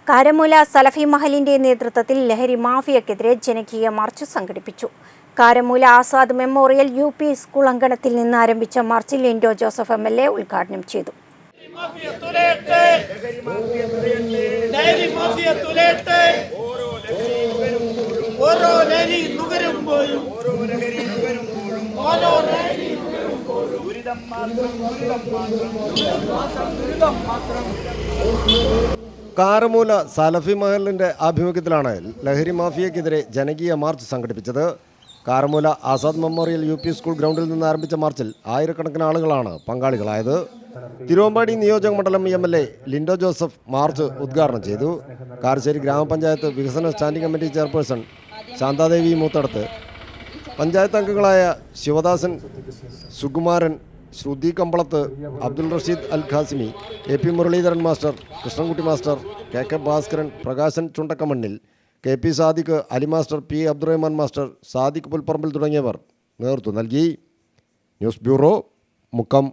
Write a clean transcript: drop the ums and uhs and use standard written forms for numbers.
കാരമൂല സലഫി മഹലിന്റെ നേതൃത്വത്തിൽ ലഹരി മാഫിയക്കെതിരെ ജനകീയ മാർച്ച് സംഘടിപ്പിച്ചു. Karamoola Azad memorial UP school അങ്കണത്തിൽ നിന്ന് ആരംഭിച്ച മാർച്ച് ലിൻഡോ ജോസഫ് MLA ഉദ്ഘാടനം ചെയ്തു. കാരമൂല സലഫി മഹലിന്റെ ആഭിമുഖ്യത്തിലാണ് ലഹരി മാഫിയക്കെതിരെ ജനകീയ മാർച്ച് സംഘടിപ്പിച്ചത്. Karamoola Azad memorial UP school ഗ്രൗണ്ടിൽ നിന്ന് ആരംഭിച്ച മാർച്ചിൽ ആയിരക്കണക്കിന് ആളുകളാണ് പങ്കാളികളായത്. തിരുവമ്പാടി നിയോജക മണ്ഡലം MLA ലിൻഡോ ജോസഫ് മാർച്ച് ഉദ്ഘാടനം ചെയ്തു. കാരശ്ശേരി ഗ്രാമപഞ്ചായത്ത് വികസന standing committee chairperson Shanthadevi Moothadath, panchayat അംഗങ്ങളായ Sivadasan, Sukumaran, Sruthi Kambalath, Abdul Rasheed Al Khasimi, AP Muraleedharan master, Krishnankutty master, KK Bhaskaran, Prakashan Chundakkamannil, KP Sadiq, Ali master, P Abdurahman master, Sadiq Pulparambil തുടങ്ങിയവർ നേതൃത്വം നൽകി. News bureau, Mukkam.